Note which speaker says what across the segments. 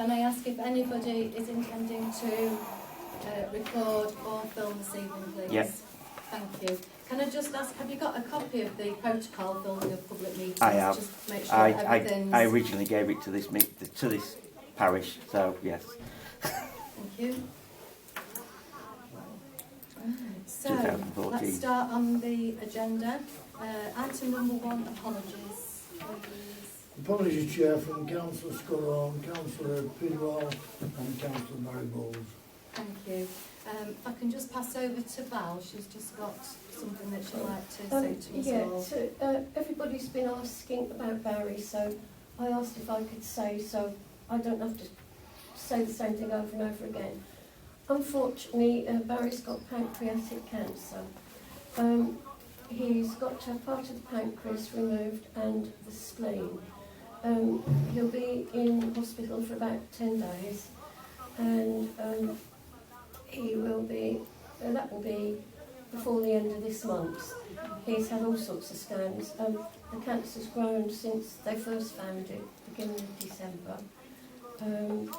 Speaker 1: Can I ask if anybody is intending to record or film this evening, please?
Speaker 2: Yes.
Speaker 1: Thank you. Can I just ask, have you got a copy of the protocol filming of public meetings?
Speaker 2: I have.
Speaker 1: Just to make sure that everything's...
Speaker 2: I originally gave it to this parish, so yes.
Speaker 1: Thank you. So,
Speaker 2: 2014.
Speaker 1: let's start on the agenda. Item number 1, apologies. Please.
Speaker 3: Apologies, Chair, from Councillor Scurron, Councillor Pidwell and Councillor Barry Bowles.
Speaker 1: Thank you. If I can just pass over to Val, she's just got something that she'd like to say to us all.
Speaker 4: So everybody's been asking about Barry, so I asked if I could say so I don't have to say the same thing over and over again. Unfortunately, Barry's got pancreatic cancer. He's got to have part of the pancreas removed and the spleen. He'll be in hospital for about 10 days, and he will be, that will be before the end of this month. He's had all sorts of scans. The cancer's grown since they first found it, beginning of December. And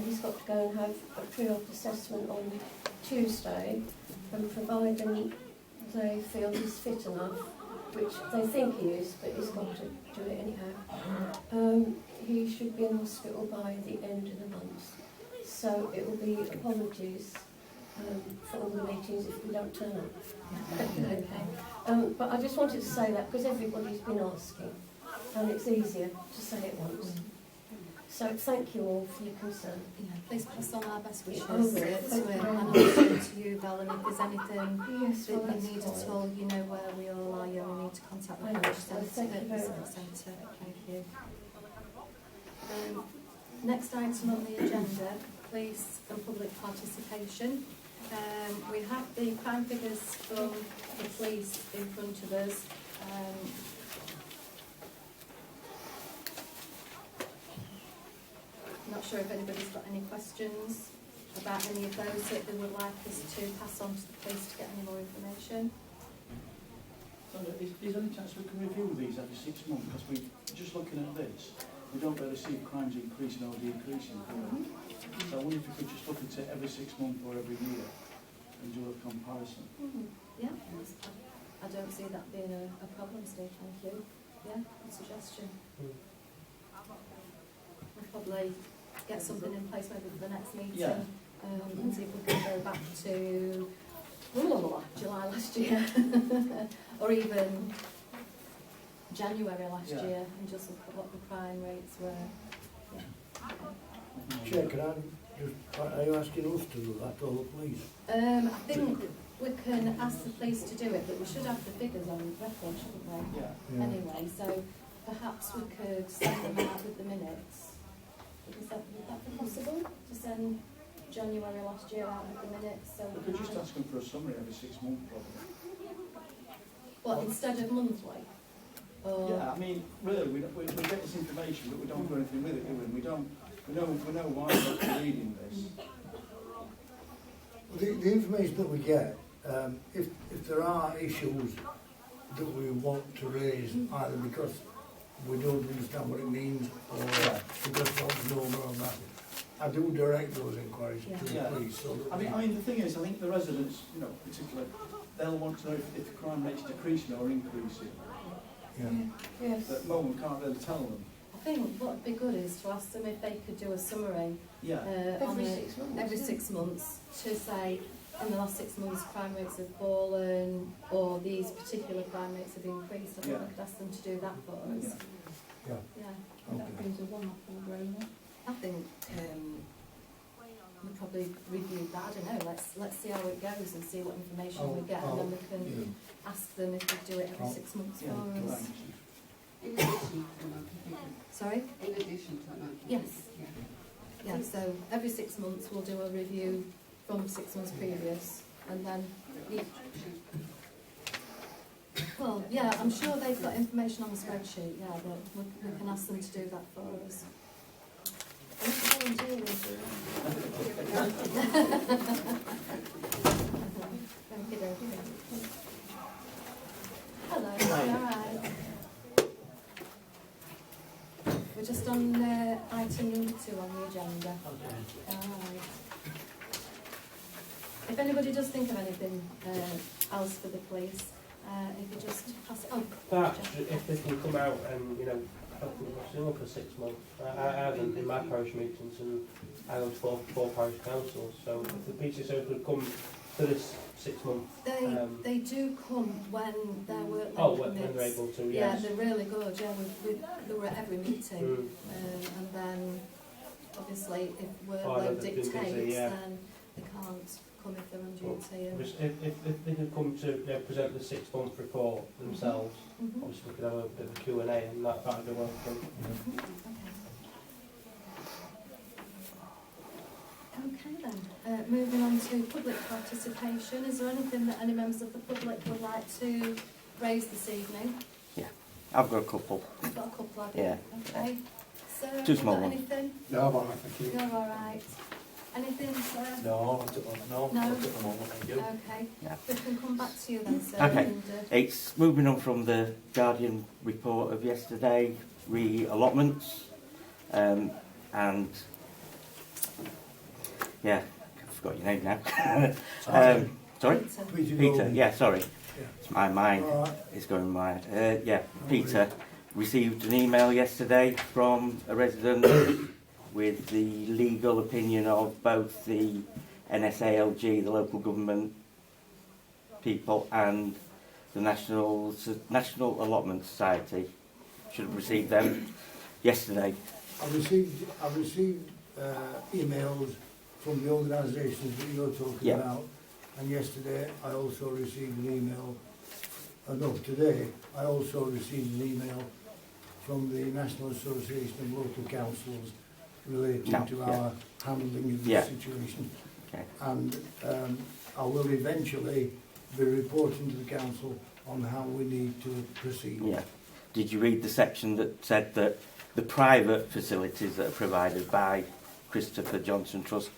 Speaker 4: he's got to go and have a pre-op assessment on Tuesday, and providing they feel he's fit enough, which they think he is, but he's got to do it anyhow. He should be in hospital by the end of the month. So it will be apologies for all the meetings if we don't turn up. Okay. But I just wanted to say that because everybody's been asking, and it's easier to say it once. So thank you all for your concern.
Speaker 1: Yeah, please pass on our best wishes
Speaker 4: Thank
Speaker 1: to
Speaker 4: you
Speaker 1: him,
Speaker 4: very
Speaker 1: and
Speaker 4: much.
Speaker 1: also to you, Val, and if there's anything
Speaker 4: Yes,
Speaker 1: that
Speaker 4: well,
Speaker 1: you
Speaker 4: that's
Speaker 1: need
Speaker 4: fine.
Speaker 1: at all, you know where we all are. You only need to contact the
Speaker 4: I know,
Speaker 1: parish
Speaker 4: so thank you very much.
Speaker 1: centre. Thank you. Next item on the agenda, police and public participation. We have the crime figures from the police in front of us. Not sure if anybody's got any questions about any of those that they would like us to pass on to the police to get any more information.
Speaker 5: Is there any chance we can review these every 6 months? Because we just looking at this, we don't really see if crimes increasing or decreasing. So I wonder if we could just look at it every 6 months or every year and do a comparison.
Speaker 1: Yeah, I don't see that being a problem, Steve, thank you. Yeah, good suggestion. We'll probably get something in place maybe for the next meeting.
Speaker 5: Yeah.
Speaker 1: And see if we can go back to July last year or even January last year and just look at what the crime rates were. Yeah.
Speaker 3: Chair, can I just, are you asking us to do that or the police?
Speaker 1: I think we can ask the police to do it, but we should have the figures on record, shouldn't we?
Speaker 5: Yeah.
Speaker 1: Anyway, so perhaps we could send them out with the minutes. Would that be possible to send January last year out with the minutes? So
Speaker 5: We could just ask them for a summary every 6 months, probably.
Speaker 1: what, instead of monthly? Or
Speaker 5: Yeah, I mean, really, we get this information, but we don't do anything with it, do we? We know why we're reading this.
Speaker 3: The information that we get, if there are issues that we want to raise, either because we don't understand what it means or because we want to know more on that, I do direct those inquiries to the police. So that
Speaker 5: I mean, the thing is, I think the residents, you know, particularly, they'll want to know if the crime rate's decreasing or increasing.
Speaker 4: Yes.
Speaker 5: But at the moment, we can't really tell them.
Speaker 1: I think what would be good is to ask them if they could do a summary
Speaker 5: Yeah.
Speaker 4: Every 6 months.
Speaker 1: every 6 months to say in the last 6 months crime rates have fallen or these particular crime rates have increased. I think we could ask them to do that for us.
Speaker 3: Yeah.
Speaker 1: Yeah.
Speaker 3: Okay.
Speaker 1: I think we'll probably review that. I don't know. Let's see how it goes and see what information we get, and then we can ask them if they do it every 6 months
Speaker 5: Yeah,
Speaker 1: for us.
Speaker 6: In addition to the monthly figures.
Speaker 1: Sorry?
Speaker 6: In addition to the monthly
Speaker 1: Yes.
Speaker 6: figures, yeah.
Speaker 1: Yeah. So every 6 months we'll do a review from 6 months previous, and then. Well, yeah, I'm sure they've got information on the spreadsheet. Yeah, that we can ask them to do that for us. Hello, all right. We're just on item number 2 on the agenda. Alright. If anybody does think of anything else for the police, if you just pass it on.
Speaker 7: Perhaps if they can come out and, you know, help with the single for 6 months. I had them in my parish meetings and I had 4 parish councils, so if the PCSO could come to this 6 month.
Speaker 1: They do come when their workload
Speaker 7: when
Speaker 1: permits.
Speaker 7: they're able to,
Speaker 1: Yeah,
Speaker 7: yes.
Speaker 1: they're really good. Yeah, they were at every meeting, and then obviously if workload
Speaker 7: they've been
Speaker 1: dictates,
Speaker 7: busy, yeah.
Speaker 1: then they can't come if they're on duty. And
Speaker 7: If they could come to present the 6 month report themselves,
Speaker 1: Mhm.
Speaker 7: obviously we could have a bit of a Q&A and that'd be welcome.
Speaker 1: Okay then, moving on to public participation. Is there anything that any members of the public would like to raise this evening?
Speaker 2: I've got a couple.
Speaker 1: You've got a couple of you?
Speaker 2: Yeah.
Speaker 1: Okay. Sir,
Speaker 2: Two
Speaker 1: have you
Speaker 2: small
Speaker 1: got
Speaker 2: ones.
Speaker 1: anything?
Speaker 3: No, I'm all right, thank you.
Speaker 1: You're all right. Anything, sir?
Speaker 3: No,
Speaker 1: No?
Speaker 3: not at the moment, thank you.
Speaker 1: Okay.
Speaker 2: Yeah.
Speaker 1: We can come back to you then, sir.
Speaker 2: Okay.
Speaker 1: And,
Speaker 2: It's moving on from the Guardian report of yesterday, re-allotments, and yeah, I forgot your name now. Sorry?
Speaker 1: Peter.
Speaker 2: Peter, yeah, sorry.
Speaker 3: Yeah.
Speaker 2: It's my mind
Speaker 3: All right.
Speaker 2: is going wild. Yeah, Peter received an email yesterday from a resident with the legal opinion of both the NSALG, the local government people, and the National Allotment Society. Should have received them yesterday.
Speaker 3: I've received emails from the organisations that you're talking
Speaker 2: Yeah.
Speaker 3: about, and yesterday I also received an email, today I also received an email from the National Association of Local Councils relating
Speaker 2: No,
Speaker 3: to
Speaker 2: yeah.
Speaker 3: our handling of the
Speaker 2: Yeah.
Speaker 3: situation.
Speaker 2: Okay.
Speaker 3: And I will eventually be reporting to the council on how we need to proceed.
Speaker 2: Yeah. Did you read the section that said that the private facilities that are provided by Christopher Johnson Trust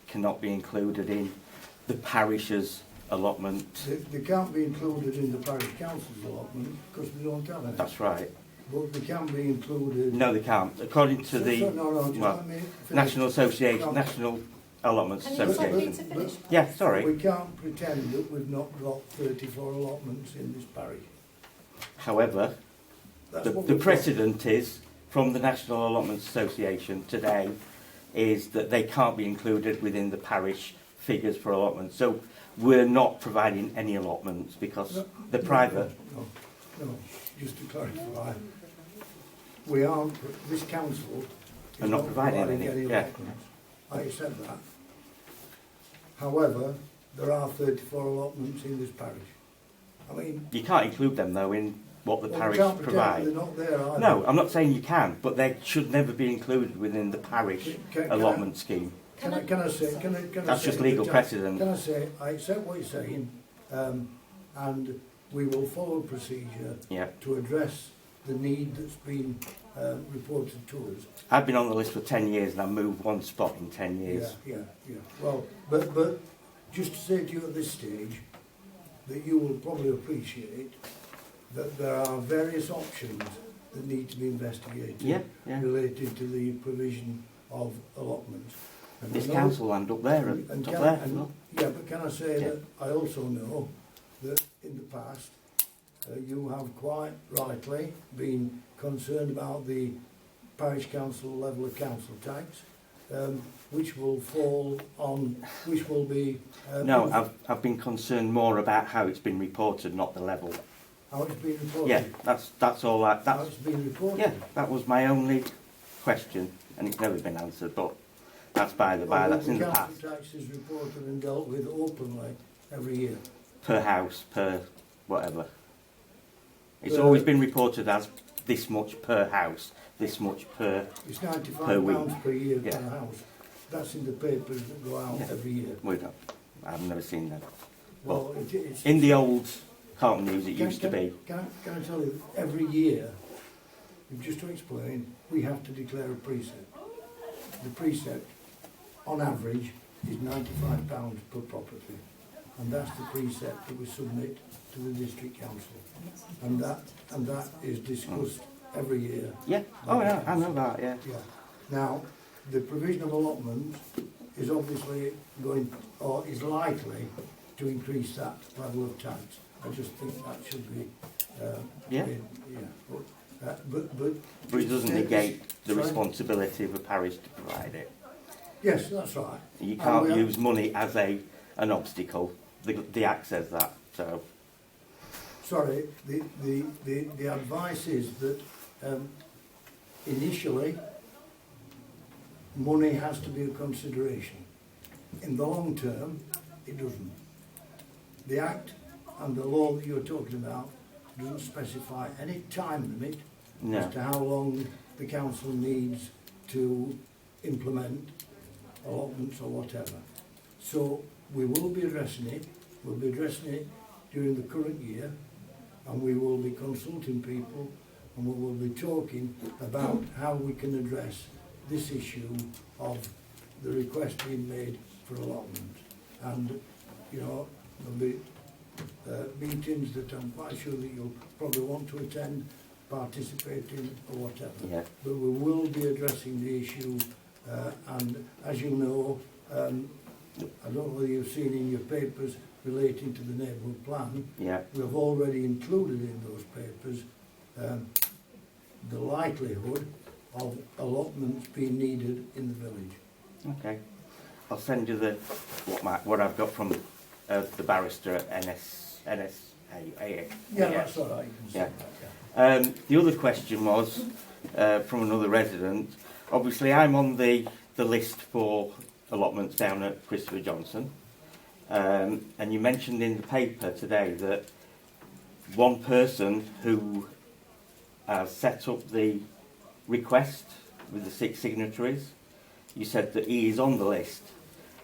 Speaker 2: cannot be included in the parish's allotment?
Speaker 3: They can't be included in the parish council's allotment because we don't have any.
Speaker 2: That's right.
Speaker 3: But they can be included.
Speaker 2: No, they can't. According to the
Speaker 3: No, just
Speaker 2: well,
Speaker 3: let me finish.
Speaker 2: National Association,
Speaker 3: No.
Speaker 2: National Allotments
Speaker 1: Can you just let
Speaker 2: Association.
Speaker 1: Peter finish?
Speaker 2: Yeah, sorry.
Speaker 3: We can't pretend that we've not got 34 allotments in this parish.
Speaker 2: However,
Speaker 3: That's
Speaker 2: the
Speaker 3: what we've got.
Speaker 2: precedent is from the National Allotments Association today is that they can't be included within the parish figures for allotments. So we're not providing any allotments because
Speaker 3: No,
Speaker 2: the private.
Speaker 3: No, just to clarify, we aren't, this council is
Speaker 2: Are not providing any, yeah.
Speaker 3: allotments. I accept that. However, there are 34 allotments in this parish. I mean,
Speaker 2: You can't include them though in what the
Speaker 3: well, we
Speaker 2: parish
Speaker 3: can't pretend
Speaker 2: provide.
Speaker 3: they're not there either.
Speaker 2: No, I'm not saying you can, but they should never be included within the parish
Speaker 3: Can
Speaker 2: allotment scheme.
Speaker 3: I say
Speaker 2: That's just
Speaker 3: that
Speaker 2: legal precedent.
Speaker 3: Can I say, I accept what you're saying, and we will follow procedure
Speaker 2: Yeah.
Speaker 3: to address the need that's been reported to us.
Speaker 2: I've been on the list for 10 years and I've moved one spot in 10 years.
Speaker 3: Yeah. Well, but just to say to you at this stage, that you will probably appreciate that there are various options that need to be investigated
Speaker 2: Yeah.
Speaker 3: related to the provision of allotments. And
Speaker 2: This
Speaker 3: I know-
Speaker 2: council land up there,
Speaker 3: and
Speaker 2: up
Speaker 3: can-
Speaker 2: there.
Speaker 3: and-
Speaker 2: Look.
Speaker 3: Yeah, but can I say
Speaker 2: Yeah.
Speaker 3: that I also know that in the past you have quite rightly been concerned about the parish council level of council tax, which will fall on, which will be...
Speaker 2: No, I've been concerned more about how it's been reported, not the level.
Speaker 3: How it's been reported.
Speaker 2: Yeah, that's all.
Speaker 3: How
Speaker 2: That's
Speaker 3: it's been reported.
Speaker 2: yeah, that was my only question, and it's never been answered. But that's by the by.
Speaker 3: Well,
Speaker 2: That's in the past.
Speaker 3: council tax is reported and dealt with openly every year.
Speaker 2: Per house, per whatever. It's
Speaker 3: Per-
Speaker 2: always been reported as this much per house, this much per.
Speaker 3: It's £95
Speaker 2: Per week.
Speaker 3: per year
Speaker 2: Yeah.
Speaker 3: per house. That's in the papers that go out
Speaker 2: Yeah.
Speaker 3: every year.
Speaker 2: We don't. I've never seen that.
Speaker 3: Well, it's...
Speaker 2: In the old Carlton News, it
Speaker 3: Can-
Speaker 2: used to be.
Speaker 3: Can I tell you, every year, just to explain, we have to declare a precept. The precept, on average, is £95 per property. And that's the precept that we submit to the district council. And that is discussed every year.
Speaker 2: Yeah. Oh yeah, I know that. Yeah.
Speaker 3: Yeah. Now, the provision of allotments is obviously going, or is likely to increase that level of tax. I just think that should be,
Speaker 2: Yeah. But it doesn't negate the
Speaker 3: Sorry?
Speaker 2: responsibility of a parish to provide it.
Speaker 3: Yes, that's right.
Speaker 2: You can't
Speaker 3: we are-
Speaker 2: use money as an obstacle. The Act says that. So
Speaker 3: Sorry, the advice is that initially money has to be a consideration. In the long term, it doesn't. The Act and the law that you're talking about doesn't specify any time limit
Speaker 2: no.
Speaker 3: as to how long the council needs to implement allotments or whatever. So we will be addressing it. We'll be addressing it during the current year, and we will be consulting people, and we will be talking about how we can address this issue of the request being made for allotment. And, you know, there'll be meetings that I'm quite sure that you'll probably want to attend, participate in, or whatever.
Speaker 2: Yeah.
Speaker 3: But we will be addressing the issue, and as you know, I don't know whether you've seen in your papers relating to the neighbourhood plan,
Speaker 2: Yeah.
Speaker 3: we have already included in those papers the likelihood of allotments being needed in the village.
Speaker 2: Okay. I'll send you what I've got from the barrister at NSAA.
Speaker 3: Yeah, that's all right, you can say
Speaker 2: Yeah.
Speaker 3: that, yeah.
Speaker 2: The other question was from another resident. Obviously, I'm on the list for allotments down at Christopher Johnson. And you mentioned in the paper today that one person who has set up the request with the 6 signatories, you said that he is on the list.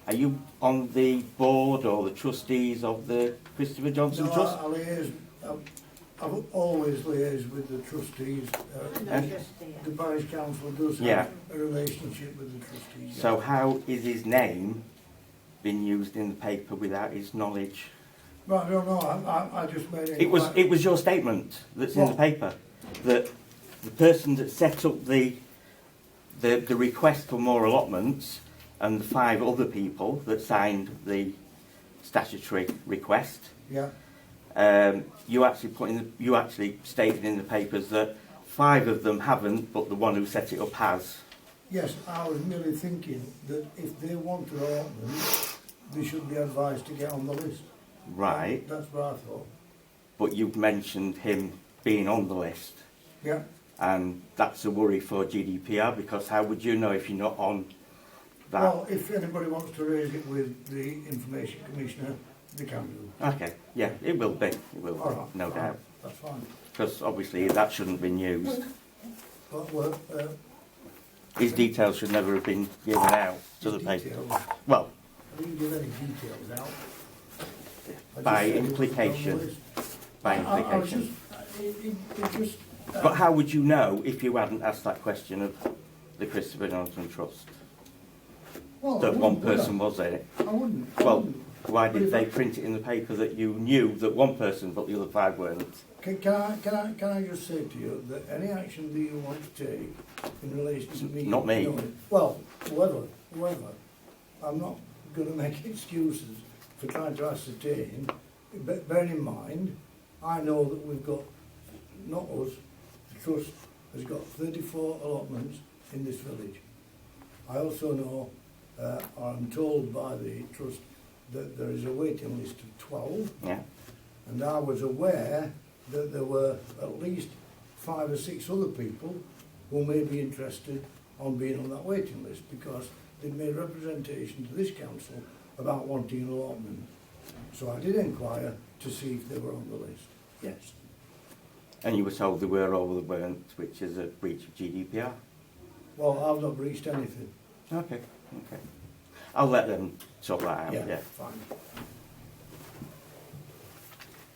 Speaker 2: Are you on the board or the trustees of the Christopher Johnson
Speaker 3: No,
Speaker 2: Trust?
Speaker 3: I liaise, I've always liaised with the trustees. The parish council does
Speaker 2: Yeah.
Speaker 3: have a relationship with the trustees.
Speaker 2: So how is his name being used in the paper without his knowledge?
Speaker 3: Right, I don't know, I just made it.
Speaker 2: It was your statement that's in the
Speaker 3: What?
Speaker 2: paper, that the person that set up the request for more allotments and the 5 other people that signed the statutory request,
Speaker 3: Yeah,
Speaker 2: you actually stated in the papers that 5 of them haven't, but the one who set it up has.
Speaker 3: yes, I was merely thinking that if they want to allotment, they should be advised to get on the list.
Speaker 2: Right,
Speaker 3: That's what I thought.
Speaker 2: but you've mentioned him being on the list,
Speaker 3: Yeah,
Speaker 2: and that's a worry for GDPR, because how would you know if you're not on that?
Speaker 3: well, if anybody wants to raise it with the Information Commissioner, they can do.
Speaker 2: Okay, yeah, it will be,
Speaker 3: All right,
Speaker 2: no
Speaker 3: fine,
Speaker 2: doubt.
Speaker 3: That's fine.
Speaker 2: Because obviously that shouldn't have been used.
Speaker 3: But, well,
Speaker 2: His details should never have been given out to the paper.
Speaker 3: details,
Speaker 2: Well,
Speaker 3: I didn't give any details out. I
Speaker 2: by
Speaker 3: just said it was on the
Speaker 2: implication.
Speaker 3: list.
Speaker 2: By
Speaker 3: I was
Speaker 2: implication.
Speaker 3: it just,
Speaker 2: But how would you know if you hadn't asked that question of the Christopher Johnson Trust?
Speaker 3: well, I
Speaker 2: That one
Speaker 3: wouldn't, would
Speaker 2: person was in it?
Speaker 3: I wouldn't. I
Speaker 2: Well,
Speaker 3: wouldn't.
Speaker 2: why
Speaker 3: But
Speaker 2: did
Speaker 3: if
Speaker 2: they
Speaker 3: I-
Speaker 2: print it in the paper that you knew that one person but the other 5 weren't?
Speaker 3: Can I just say to you that any action that you want to take in relation to me...
Speaker 2: Not me.
Speaker 3: knowing- well, whoever, I'm not going to make excuses for trying to ascertain, but bear in mind, I know that we've got, not us, the trust has got 34 allotments in this village. I also know, I'm told by the trust that there is a waiting list of 12,
Speaker 2: Yeah.
Speaker 3: and I was aware that there were at least 5 or 6 other people who may be interested on being on that waiting list, because they'd made representation to this council about wanting an allotment. So I did inquire to see if they were on the list. Yes.
Speaker 2: And you were told they were or they weren't, which is a breach of GDPR?
Speaker 3: Well, I've not breached anything.
Speaker 2: Okay, okay. I'll let them sort that out, yeah.
Speaker 3: Fine.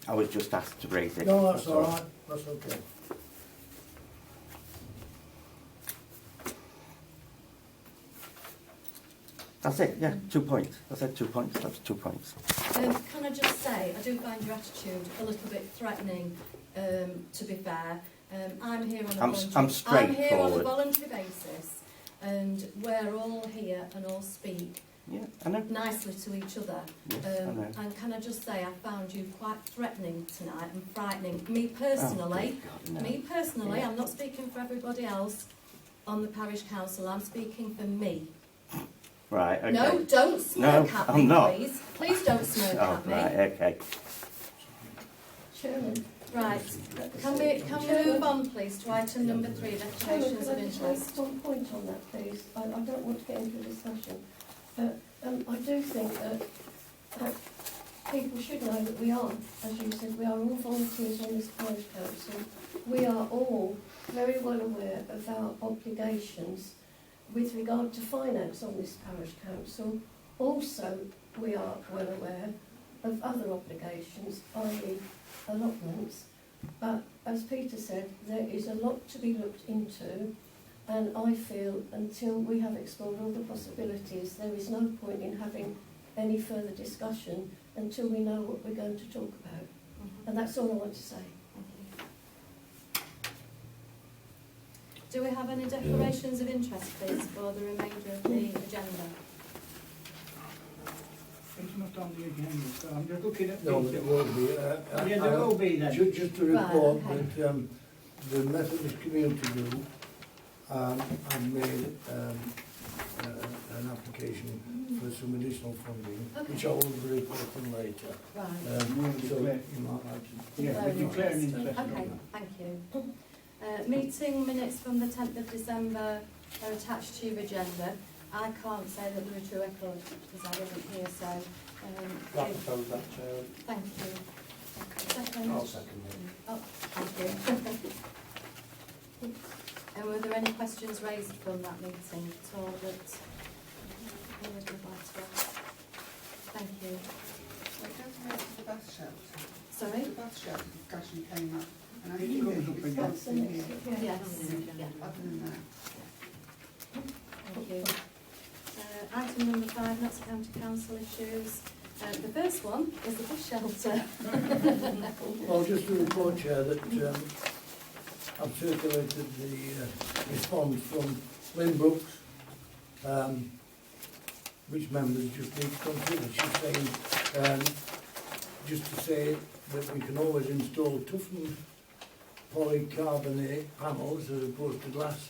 Speaker 2: I was just asked to raise it.
Speaker 3: No, that's all right. That's okay.
Speaker 2: That's it, yeah, 2 points. I said 2 points, that's 2 points.
Speaker 1: Can I just say, I do find your attitude a little bit threatening, to be fair. I'm here on a
Speaker 2: I'm
Speaker 1: voluntary, I'm here on a
Speaker 2: straightforward.
Speaker 1: voluntary basis. and we're all here and all speak
Speaker 2: Yeah, I know.
Speaker 1: nicely to each other.
Speaker 2: Yes, I know.
Speaker 1: And can I just say, I found you quite threatening tonight and frightening. Me personally,
Speaker 2: Oh, God, no.
Speaker 1: me personally,
Speaker 2: Yeah.
Speaker 1: I'm not speaking for everybody else on the parish council, I'm speaking for me.
Speaker 2: Right, okay.
Speaker 1: No, don't smirk
Speaker 2: No,
Speaker 1: at
Speaker 2: I'm
Speaker 1: me,
Speaker 2: not.
Speaker 1: please. Please don't smirk
Speaker 2: Oh,
Speaker 1: at me.
Speaker 2: right, okay.
Speaker 4: Chairman,
Speaker 1: Right, can we move on, please, to item number 3,
Speaker 4: Chairman,
Speaker 1: declarations
Speaker 4: could
Speaker 1: of
Speaker 4: I just
Speaker 1: interest?
Speaker 4: make one point on that, please? I don't want to get into a discussion, but I do think that people should know that we are, as you said, we are all volunteers on this parish council. We are all very well aware of our obligations with regard to finance on this parish council. Also, we are well aware of other obligations, i.e. allotments. But as Peter said, there is a lot to be looked into, and I feel until we have explored all the possibilities, there is no point in having any further discussion until we know what we're going to talk about. And that's all I want to say.
Speaker 1: Do we have any declarations of interest, please, for the remainder of the agenda?
Speaker 5: It's not on the agenda, so I'm just looking at
Speaker 3: No,
Speaker 5: Peter.
Speaker 3: it will be.
Speaker 5: Yeah, there will be then.
Speaker 3: Just to report
Speaker 1: Right, okay.
Speaker 3: that the Methodist Community Group have made an application for some additional funding,
Speaker 1: Okay.
Speaker 3: which I will be reporting later.
Speaker 1: Right.
Speaker 3: So you might like to...
Speaker 5: Yeah,
Speaker 1: Declare
Speaker 5: we declare an
Speaker 1: interest.
Speaker 5: interest on
Speaker 1: Okay,
Speaker 5: that.
Speaker 1: thank you. Meeting minutes from the 10th of December are attached to your agenda. I can't say that they're a true record because I wasn't here, so
Speaker 7: That becomes that, Chairman.
Speaker 1: thank you. Second.
Speaker 3: I'll second it.
Speaker 1: Oh, thank you. And were there any questions raised from that meeting at all that you would like to ask? Thank you.
Speaker 6: Well, it does relate to the bus shelter.
Speaker 1: Sorry?
Speaker 6: The bus shelter discussion came up, and I
Speaker 5: It
Speaker 6: think
Speaker 5: comes
Speaker 6: it's
Speaker 5: up again.
Speaker 4: That's the
Speaker 6: in
Speaker 4: next,
Speaker 6: here.
Speaker 4: yeah.
Speaker 1: Yes. Yeah.
Speaker 6: Other than that,
Speaker 1: Thank you. Item number 5, Notts County Council issues. The first one is the bus shelter.
Speaker 3: Well, just to report, Chair, that I've circulated the response from Lindrick, which members just need to consider. She's saying, just to say that we can always install toughened polycarbonate panels as opposed to glass,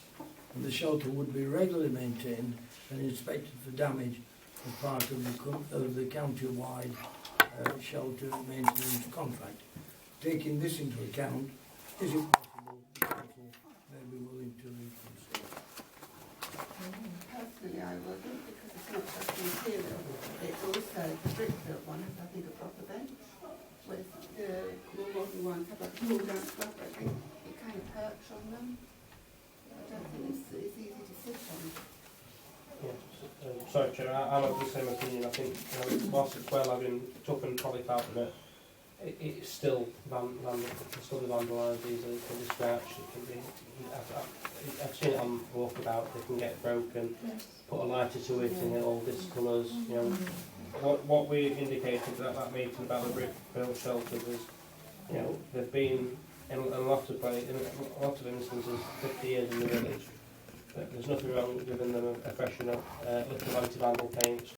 Speaker 3: and the shelter would be regularly maintained and inspected for damage as part of the county-wide shelter maintenance contract. Taking this into account, is it possible the council may be willing to reconsider?
Speaker 6: personally I wouldn't, because it's not just the material, it's also the brick-built one, has I think a proper bench, with the more modern ones have like a pull-down stuff, I think you kind of perch on them. I don't think it's easy to sit on.
Speaker 7: Yeah, sorry, Chair, I'm of the same opinion. I think whilst it's well having toughened polycarbonate, it's still still be vandalised easily. It can be scratched. It can be. I've seen it on walkabout. They can get broken.
Speaker 4: Yes.
Speaker 7: Put a lighter to it, and it all discolours. You know, what we indicated at that meeting about the brick built shelters is, you know, they've been in a lot of instances 50 years in the village. There's nothing wrong with giving them a freshen up, little anti-vandal paints,